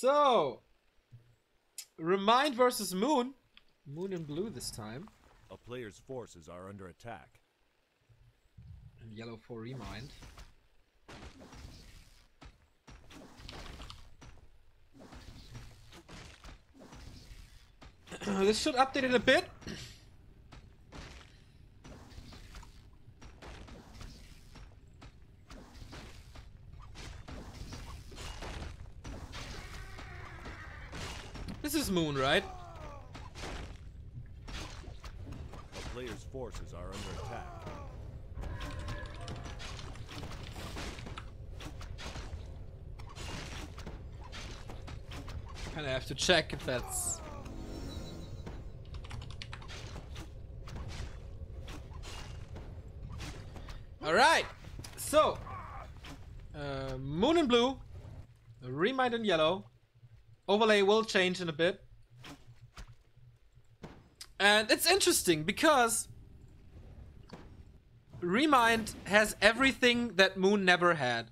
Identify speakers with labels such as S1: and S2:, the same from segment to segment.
S1: So, ReMinD versus Moon. Moon in blue this time.
S2: A player's forces are under attack.
S1: And yellow for ReMinD. This should update it a bit. This is Moon, right?
S2: A player's forces are under attack.
S1: Kinda have to check if that's... Alright! So, Moon in blue, ReMinD in yellow. Overlay will change in a bit. And it's interesting because ReMinD has everything that Moon never had.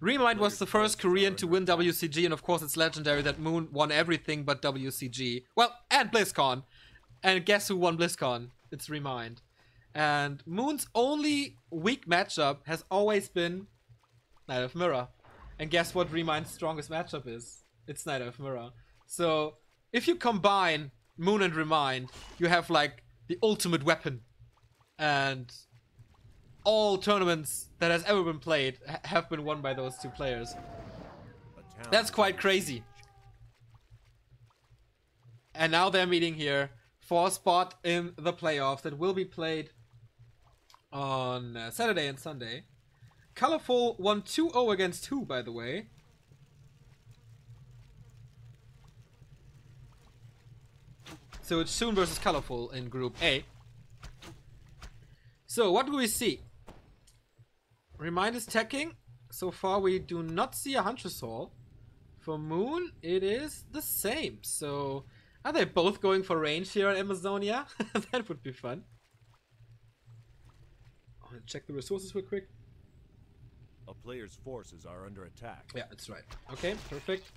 S1: ReMinD was the first Korean to win WCG, and of course it's legendary that Moon won everything but WCG. Well, and BlizzCon. And guess who won BlizzCon? It's ReMinD. And Moon's only weak matchup has always been Knight of Mirror. And guess what ReMind's strongest matchup is? It's Knight of Mirror. So, if you combine Moon and ReMinD, you have like the ultimate weapon. And all tournaments that has ever been played have been won by those two players. That's quite crazy. And now they're meeting here for a spot in the playoffs that will be played on Saturday and Sunday. Colorful won 2-0 against 2, by the way. So it's Soon versus Colorful in Group A. So what do we see? ReMinD is teching. So far we do not see a Huntress Hall. For Moon it is the same. So are they both going for range here in Amazonia? That would be fun. I'll check the resources real quick.
S2: A player's forces are under attack.
S1: Yeah, that's right. Okay, perfect.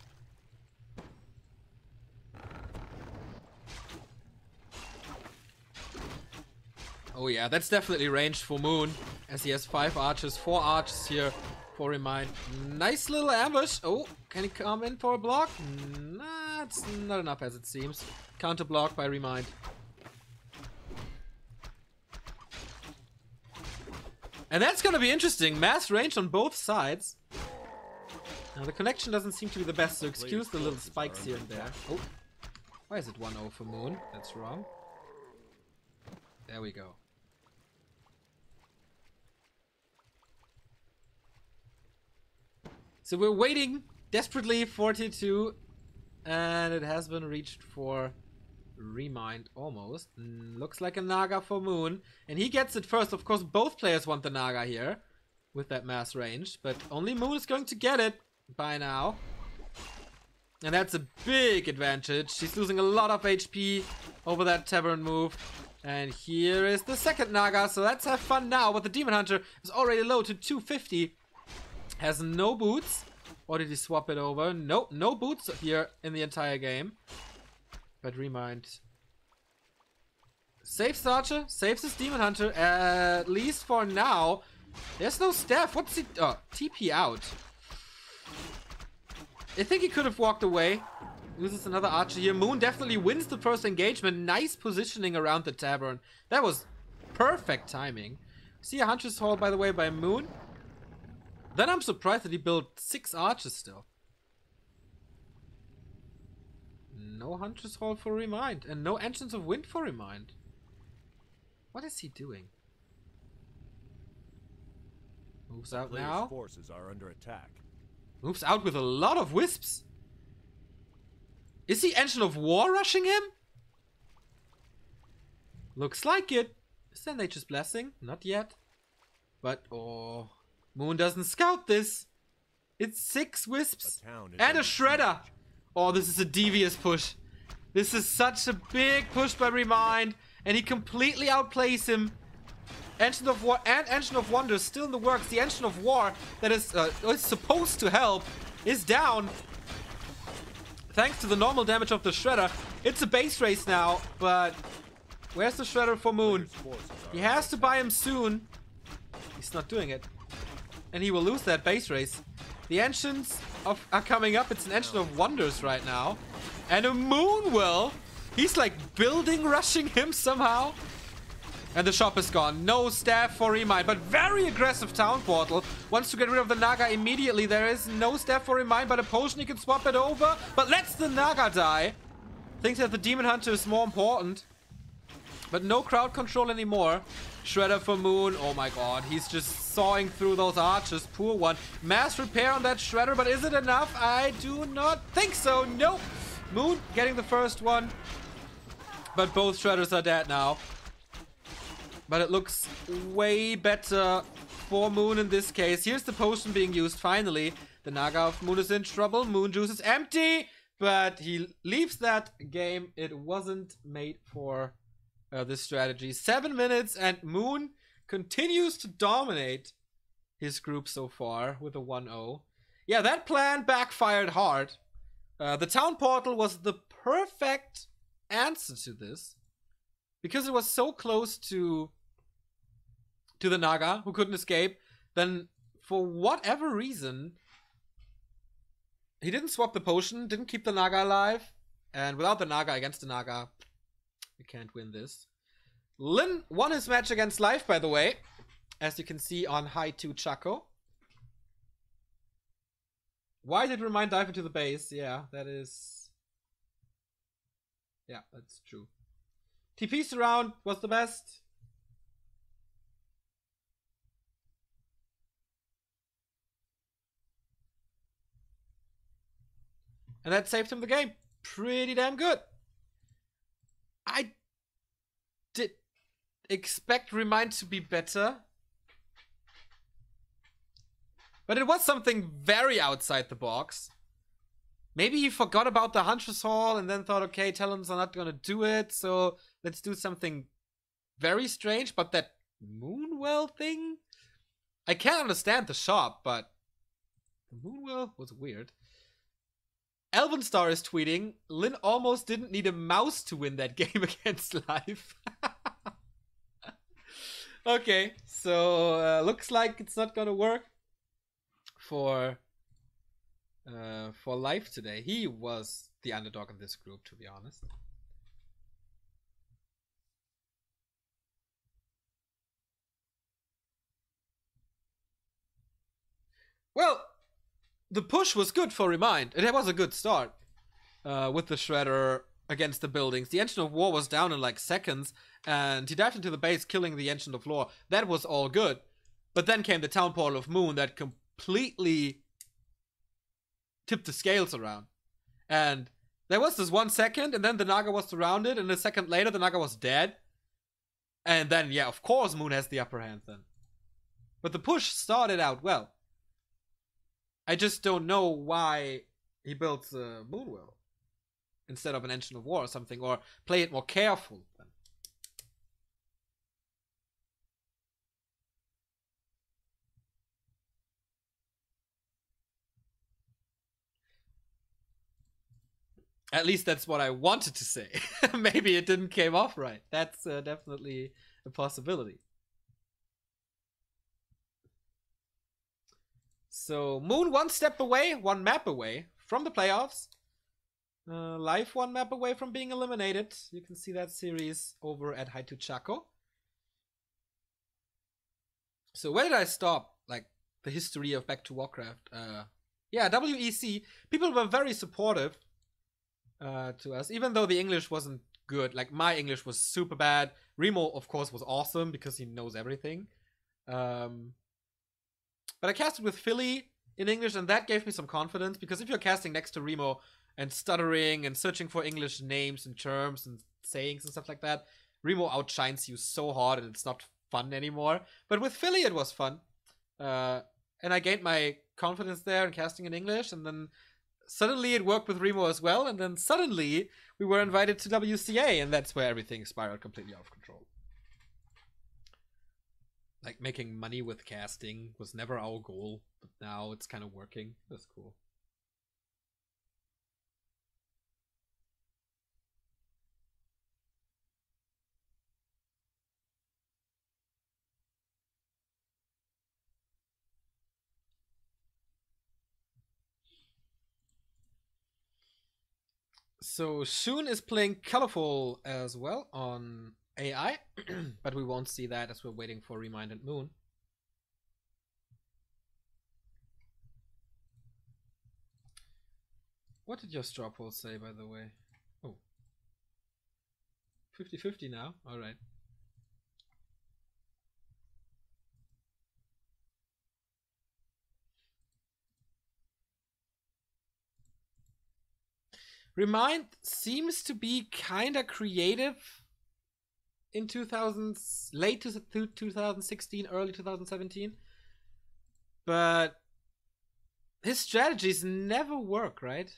S1: Oh yeah, that's definitely ranged for Moon, as he has 5 archers, 4 archers here for ReMinD. Nice little ambush. Oh, can he come in for a block? Nah, it's not enough as it seems. Counter block by ReMinD. And that's gonna be interesting. Mass range on both sides. Now the connection doesn't seem to be the best, so excuse the little spikes here and there. Oh, why is it 1-0 for Moon? That's wrong. There we go. So we're waiting desperately for T2, and it has been reached for ReMinD almost. Looks like a Naga for Moon, and he gets it first. Of course, both players want the Naga here with that mass range, but only Moon is going to get it by now. And that's a big advantage. She's losing a lot of HP over that Tavern move. And here is the second Naga, so let's have fun now. But the Demon Hunter is already low to 250. Has no boots. Or did he swap it over? Nope, no boots here in the entire game. But ReMinD saves Archer, saves his Demon Hunter, at least for now. There's no staff. What's he... Oh, TP out. I think he could have walked away. Loses another archer here. Moon definitely wins the first engagement. Nice positioning around the Tavern. That was perfect timing. See a Huntress Hall, by the way, by Moon. Then I'm surprised that he built 6 archers still. No Huntress Hall for ReMinD. And no Entrance of Wind for ReMinD. What is he doing? Moves out now.
S2: Forces are under attack.
S1: Moves out with a lot of wisps. Is the Engine of War rushing him? Looks like it. Is that Nature's Blessing? Not yet. But, oh... Moon doesn't scout this. It's 6 wisps and a shredder. Oh, this is a devious push. This is such a big push by ReMinD, and he completely outplays him. Engine of War and Engine of Wonder still in the works. The Engine of War that is supposed to help is down. thanks to the normal damage of the Shredder. It's a base race now, but where's the Shredder for Moon? He has to buy him soon. He's not doing it. And he will lose that base race. The Ancients are coming up. It's an Ancient of Wonders right now. And a Moon will. He's like building rushing him somehow. And the shop is gone. No staff for ReMinD, but very aggressive Town Portal. Wants to get rid of the Naga immediately. There is no staff for ReMinD, but a potion he can swap it over. But lets the Naga die. Thinks that the Demon Hunter is more important. But no crowd control anymore. Shredder for Moon. Oh my god. He's just sawing through those archers. Poor one. Mass repair on that Shredder, but is it enough? I do not think so. Nope. Moon getting the first one. But both Shredders are dead now. But it looks way better for Moon in this case. Here's the potion being used finally. The Naga of Moon is in trouble. Moon juice is empty. But he leaves that game. It wasn't made for this strategy. 7 minutes and Moon continues to dominate his group so far with a 1-0. Yeah, that plan backfired hard. The Town Portal was the perfect answer to this. Because it was so close to the Naga, who couldn't escape. Then, for whatever reason, he didn't swap the potion, didn't keep the Naga alive. And without the Naga, against the Naga, we can't win this. Lin won his match against Life, by the way. As you can see on High to Chaco. Why did ReMinD dive into the base? Yeah, that is... Yeah, that's true. TP surround was the best. And that saved him the game. Pretty damn good. I did expect ReMinD to be better. But it was something very outside the box. Maybe he forgot about the Huntress Hall and then thought, okay, Talons are not going to do it, so let's do something very strange. But that Moonwell thing? I can't understand the shop, but the Moonwell was weird. Elvenstar is tweeting, Lin almost didn't need a mouse to win that game against Life. Okay, so looks like it's not gonna work for Life today. He was the underdog in this group, to be honest. Well, the push was good for ReMinD. It was a good start with the Shredder against the buildings. The Ancient of War was down in like seconds, and he dived into the base, killing the Ancient of Lore. That was all good. But then came the Town Portal of Moon that completely tipped the scales around. And there was this 1 second, and then the Naga was surrounded, and a second later the Naga was dead. And then, yeah, of course Moon has the upper hand then. But the push started out well. I just don't know why he built Moonwell instead of an Ancient of War or something, or play it more careful then. At least that's what I wanted to say. Maybe it didn't came off right. That's definitely a possibility. So Moon 1 step away, 1 map away from the playoffs. Life 1 map away from being eliminated. You can see that series over at High to Chaco. So where did I stop? Like the history of Back to Warcraft. Yeah, WEC. People were very supportive to us, even though the English wasn't good. Like my English was super bad. Remo, of course, was awesome because he knows everything. But I casted with Philly in English, and that gave me some confidence, because if you're casting next to Remo and stuttering and searching for English names and terms and sayings and stuff like that, Remo outshines you so hard and it's not fun anymore. But with Philly it was fun. And I gained my confidence there in casting in English, and then suddenly it worked with Remo as well, and then suddenly we were invited to WCA, and that's where everything spiraled completely out of control. Like, making money with casting was never our goal, but now it's kind of working. That's cool. So Shun is playing Colorful as well on AI, but we won't see that as we're waiting for ReMinD and Moon. What did your straw poll say, by the way? Oh. 50-50 now? Alright. ReMinD seems to be kinda creative in 2000s, late 2016, early 2017. But his strategies never work, right?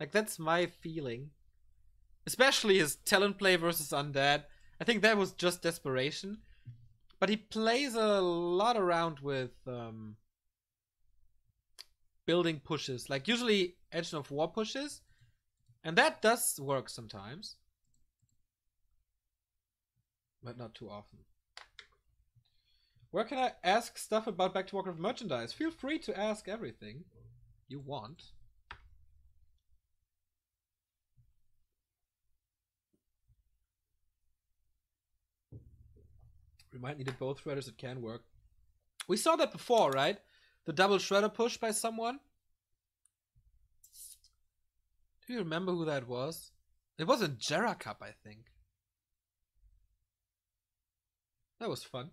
S1: Like, that's my feeling. Especially his talent play versus Undead. I think that was just desperation. But he plays a lot around with building pushes. Like, usually Engine of War pushes. And that does work sometimes. But not too often. Where can I ask stuff about Back to Warcraft merchandise? Feel free to ask everything you want. We might need both shredders, it can work. We saw that before, right? The double shredder push by someone. Do you remember who that was? It was in Jera Cup, I think. That was fun.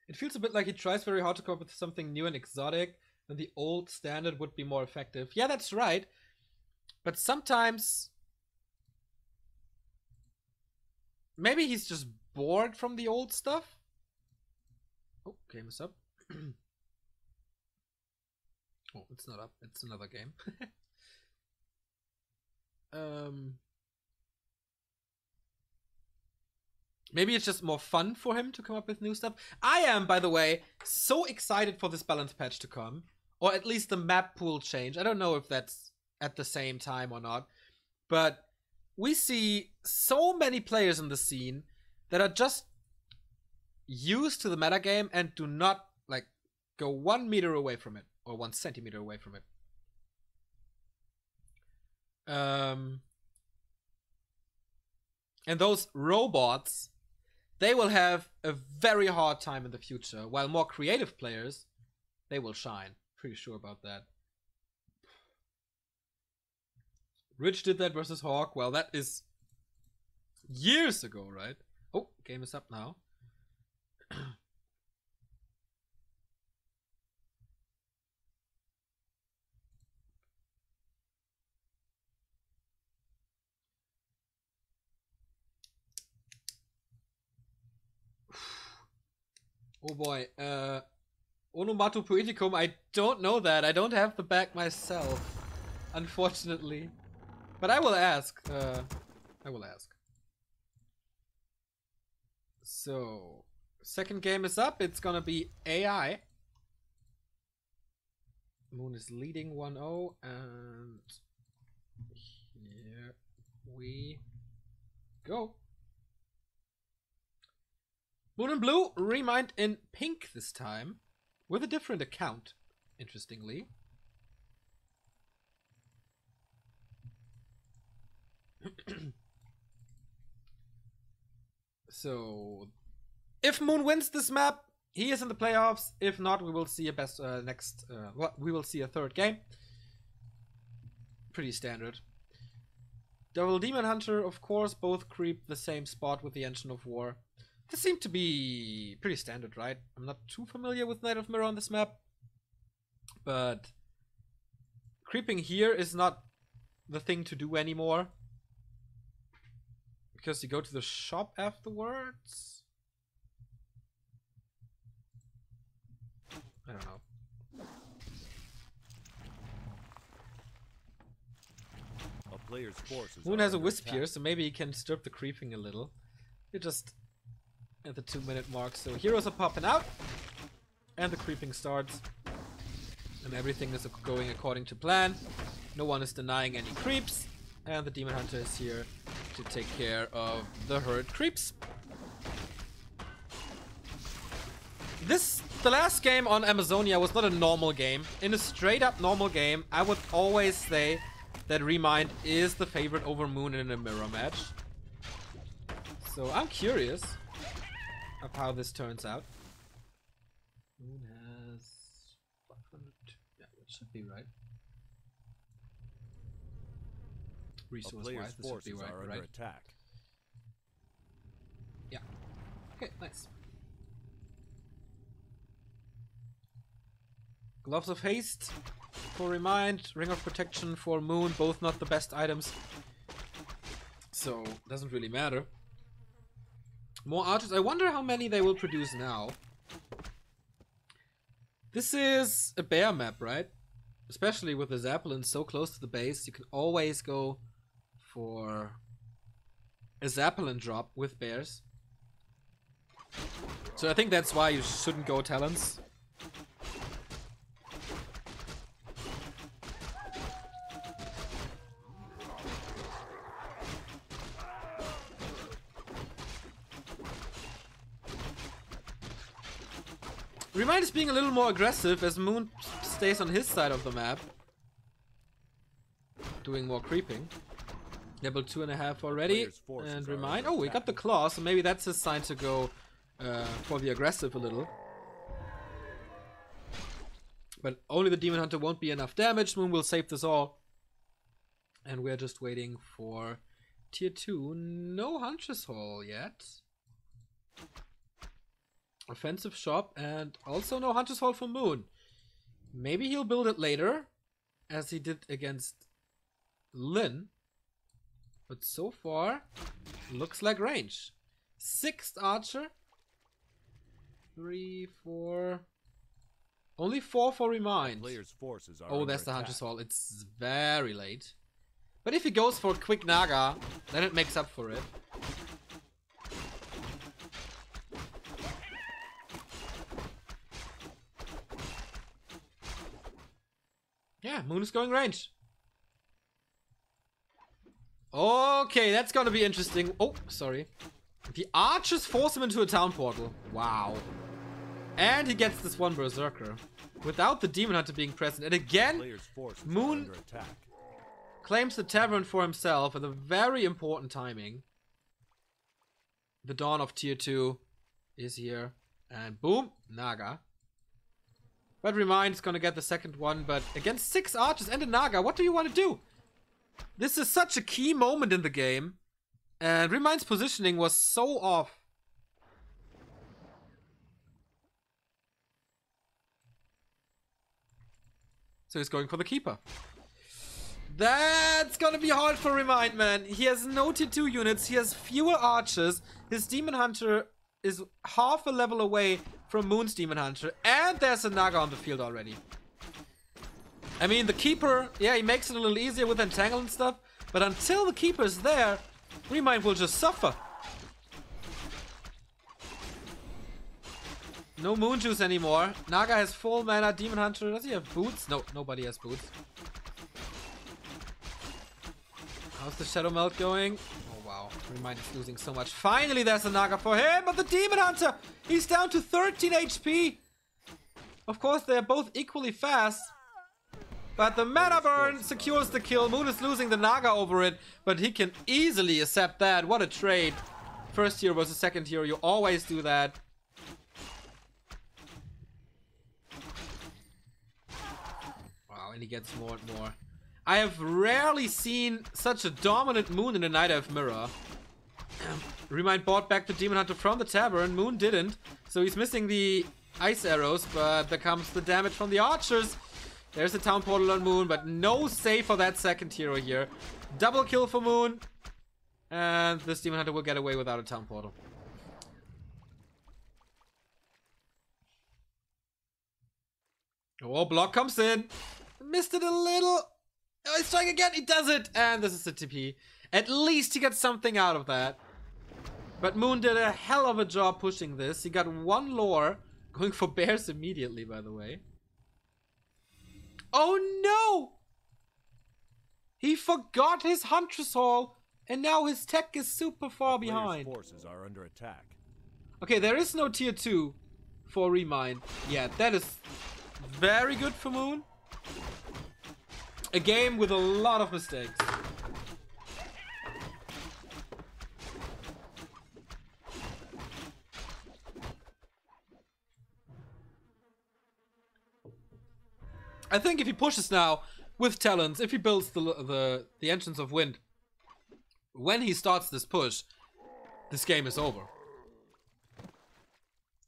S1: It feels a bit like he tries very hard to come up with something new and exotic, and the old standard would be more effective. Yeah, that's right. But sometimes maybe he's just bored from the old stuff. Oh, game is up. Oh, it's not up. It's another game. Maybe it's just more fun for him to come up with new stuff. I am, by the way, so excited for this balance patch to come. Or at least the map pool change. I don't know if that's at the same time or not. But we see so many players in the scene that are just used to the metagame and do not, like, go 1 meter away from it. Or 1 centimeter away from it. And those robots, they will have a very hard time in the future, while more creative players, they will shine. Pretty sure about that. Rich did that versus Hawk. Well, that is years ago, right? Oh, game is up now. Oh boy, Onomato Poeticum, I don't know that. I don't have the back myself, unfortunately. But I will ask. I will ask. So, second game is up. It's gonna be AI. Moon is leading 1-0, and here we go. Moon and Blue, ReMinD in pink this time, with a different account, interestingly. So, if Moon wins this map, he is in the playoffs. If not, we will see a we will see a third game. Pretty standard. Double Demon Hunter, of course, both creep the same spot with the Engine of War. This seemed to be pretty standard, right? I'm not too familiar with Knight of Mirror on this map, but creeping here is not the thing to do anymore, because you go to the shop afterwards. I don't know.
S2: A player's forces
S1: Moon
S2: are
S1: has a
S2: under
S1: Wisp
S2: attack.
S1: here, so maybe he can strip the creeping a little. You're just at the 2-minute mark, so heroes are popping out, and the creeping starts, and everything is going according to plan. No one is denying any creeps. And the Demon Hunter is here to take care of the herd creeps. The last game on Amazonia was not a normal game. In a straight up normal game, I would always say that ReMinD is the favorite over Moon in a mirror match. So I'm curious of how this turns out. Moon has 500. Yeah, it should be right. Resource-wise, this should be right.
S2: Under attack.
S1: Yeah. Okay, nice. Gloves of Haste for ReMinD, Ring of Protection for Moon, both not the best items. So, doesn't really matter. More archers. I wonder how many they will produce now. This is a bear map, right? Especially with the Zeppelin so close to the base, you can always go for a Zeppelin drop with bears. So I think that's why you shouldn't go Talons. ReMinD is being a little more aggressive as Moon stays on his side of the map. Doing more creeping. Level 2.5 already. And ReMinD. Oh, we got the claw, so maybe that's his sign to go for the aggressive a little. But only the Demon Hunter won't be enough damage. Moon will save this all. And we're just waiting for tier 2. No Huntress Hall yet. Offensive shop and also no Hunter's Hall for Moon. Maybe he'll build it later, as he did against Lin. But so far, looks like range. 6th archer. 3, 4. Only 4 for ReMinD. Oh, that's the Hunter's Hall. It's very late. But if he goes for a quick Naga, then it makes up for it. Yeah, Moon is going range. Okay, that's gonna be interesting. Oh, sorry. The archers force him into a town portal. Wow. And he gets this one Berserker. Without the Demon Hunter being present. And again, Moon claims the tavern for himself at a very important timing. The dawn of tier 2 is here. And boom, Naga. But ReMinD is gonna get the second one, but against 6 archers and a Naga, what do you want to do? This is such a key moment in the game, and ReMinD's positioning was so off. So he's going for the Keeper. That's gonna be hard for ReMinD, man. He has no tier 2 units, he has fewer archers, his Demon Hunter is half a level away from Moon's Demon Hunter, and there's a Naga on the field already. I mean, the Keeper, yeah, he makes it a little easier with Entangle and stuff, but until the Keeper is there, ReMinD will just suffer. No Moon Juice anymore. Naga has full mana. Demon Hunter, does he have boots? No, nobody has boots. How's the Shadow Melt going? Oh wow, ReMinD is losing so much. Finally there's a Naga for him, but the Demon Hunter, he's down to 13 HP. Of course, they're both equally fast. But the mana burn secures the kill. Moon is losing the Naga over it, but he can easily accept that. What a trade. First hero versus second hero, you always do that. Wow, and he gets more and more. I have rarely seen such a dominant Moon in a Night Elf mirror. ReMinD bought back the Demon Hunter from the tavern. Moon didn't, so he's missing the ice arrows, but there comes the damage from the archers. There's a town portal on Moon, but no save for that second hero here. Double kill for Moon. And this Demon Hunter will get away without a town portal. Oh, block comes in. Missed it a little. Oh, he's trying again. He does it. And this is the TP. At least he got something out of that. But Moon did a hell of a job pushing this. He got one lore. Going for bears immediately, by the way. Oh no! He forgot his Huntress Hall, and now his tech is super far
S2: Player's
S1: behind.
S2: forces are under attack.
S1: Okay, there is no tier 2 for ReMinD yet. That is very good for Moon. A game with a lot of mistakes. I think if he pushes now with talents, if he builds the Engines of Wind, when he starts this push, this game is over.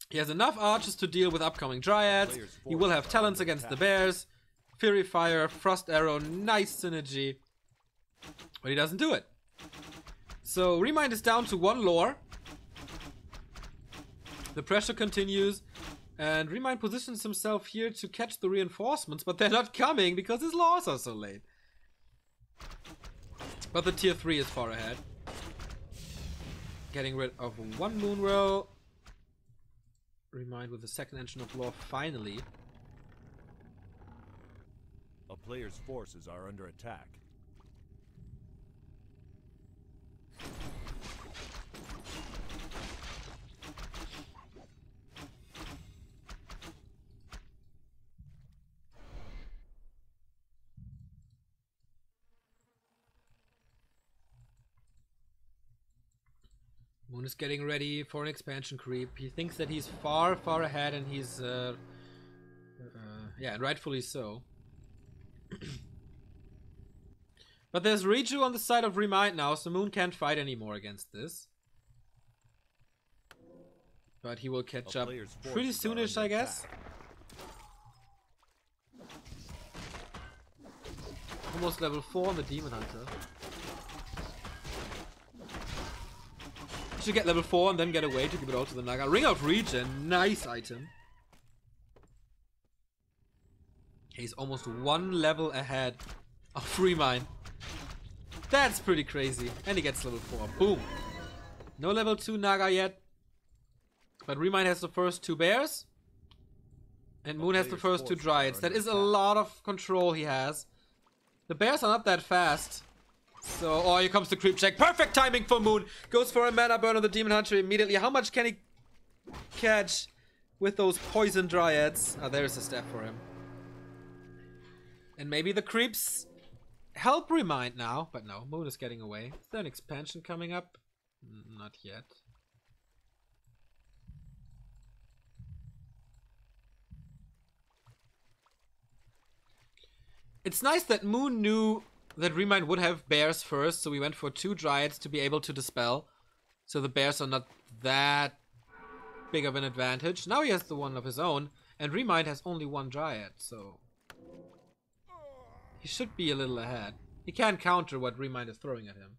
S1: He has enough archers to deal with upcoming Dryads. He will have talents against the bears. Fury Fire, Frost Arrow, nice synergy. But he doesn't do it. So ReMinD is down to 1 lore. The pressure continues. And ReMinD positions himself here to catch the reinforcements, but they're not coming because his lores are so late. But the tier 3 is far ahead. Getting rid of 1 Moon Row. ReMinD with the 2nd engine of lore finally.
S2: A player's forces are under attack.
S1: Moon is getting ready for an expansion creep. He thinks that he's far, far ahead, and he's, yeah, rightfully so. But there's Reju on the side of ReMinD now, so Moon can't fight anymore against this. But he will catch up pretty soonish, I guess. Almost level 4 on the Demon Hunter. Should get level 4 and then get away to give it all to the Naga. Ring of Regen, nice item. He's almost 1 level ahead of ReMinD. That's pretty crazy. And he gets level 4. Boom. No level 2 Naga yet. But ReMinD has the first 2 bears. And Moon has the first 2 Dryads. That is a lot of control he has. The bears are not that fast. So, oh, here comes the creep check. Perfect timing for Moon. Goes for a mana burn on the Demon Hunter immediately. How much can he catch with those poison Dryads? Oh, there's a step for him. And maybe the creeps help ReMinD now. But no, Moon is getting away. Is there an expansion coming up? Not yet. It's nice that Moon knew that ReMinD would have bears first, so we went for 2 Dryads to be able to dispel. So the bears are not that big of an advantage. Now he has the one of his own, and ReMinD has only 1 Dryad, so he should be a little ahead. He can't counter what ReMinD is throwing at him.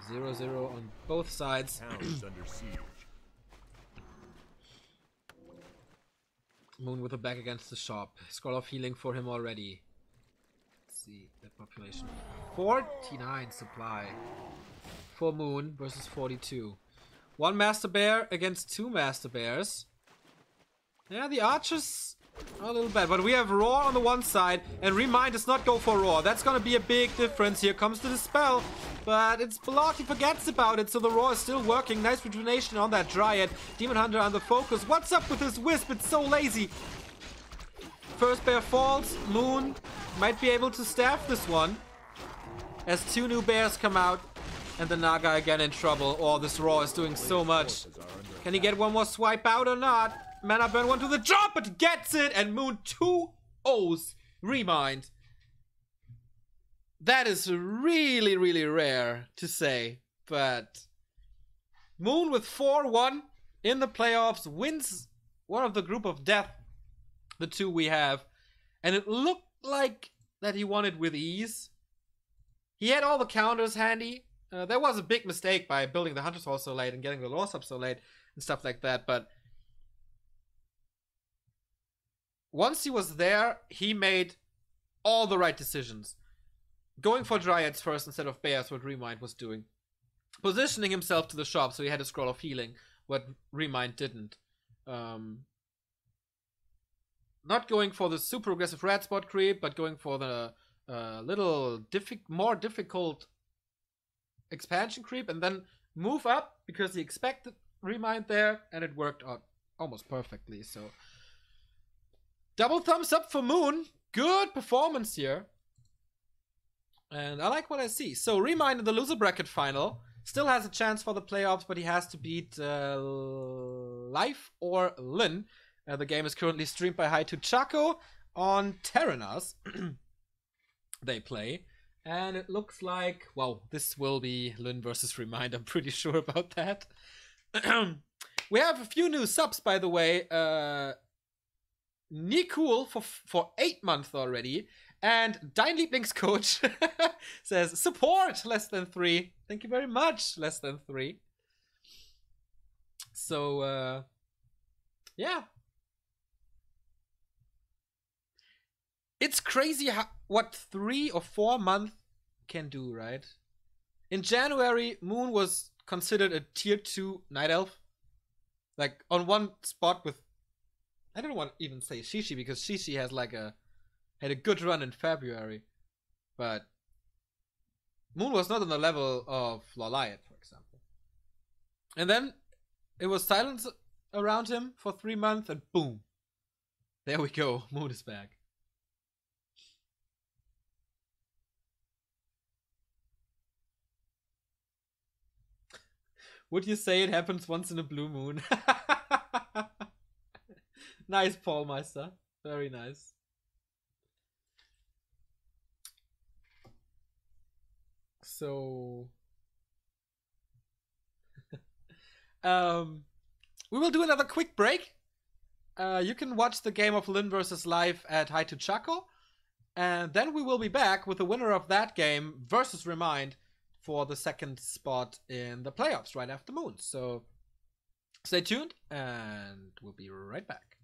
S1: Zero on both sides.
S2: Under siege.
S1: Moon with a back against the shop. Scroll of healing for him already. Let's see, that population. 49 supply for Moon versus 42. 1 Master Bear against 2 Master Bears. Yeah, the archers are a little bad, but we have Roar on the one side, and ReMinD does not go for Roar. That's gonna be a big difference. Here comes the Dispel, but it's blocked. He forgets about it, so the Roar is still working. Nice rejuvenation on that Dryad. Demon Hunter under focus. What's up with this Wisp? It's so lazy. First bear falls. Moon might be able to staff this one as 2 new bears come out, and the Naga again in trouble. Oh, this Roar is doing so much. Can he get one more swipe out or not? Mana burn 1 to the drop, but gets it, and Moon 2-0s ReMinD. That is really, really rare to say, but Moon with 4-1 in the playoffs wins one of the group of death, the 2 we have, and it looked like that he won it with ease. He had all the counters handy. There was a big mistake by building the Hunter's Hall so late and getting the Lost up so late and stuff like that, but once he was there, he made all the right decisions. Going for Dryads first instead of Bears, what ReMinD was doing. Positioning himself to the shop so he had a Scroll of Healing, what ReMinD didn't. not going for the super aggressive red spot creep, but going for the little more difficult expansion creep, and then move up because he expected ReMinD there, and it worked out almost perfectly. So double thumbs up for Moon. Good performance here. And I like what I see. So ReMinD in the loser bracket final still has a chance for the playoffs, but he has to beat Life or Lin. The game is currently streamed by Hi to Chaco on Terranas. They play. And it looks like, well, this will be Lin versus ReMinD. I'm pretty sure about that. We have a few new subs, by the way. Nikul for 8 months already. And Dein Lieblingscoach says, support, less than 3. Thank you very much, less than 3. So, yeah. It's crazy what 3 or 4 months can do, right? In January, Moon was considered a tier 2 Night Elf. Like, on one spot with... I don't want to even say Shishi, because Shishi has like had a good run in February. But Moon was not on the level of Loliot, for example. And then it was silence around him for 3 months, and boom. There we go. Moon is back. Would you say it happens once in a blue moon? Nice, Paul Meister. Very nice. So... we will do another quick break. You can watch the game of Lin versus Life at Hi to Chaco. And then we will be back with the winner of that game versus ReMinD for the second spot in the playoffs right after Moon. So stay tuned and we'll be right back.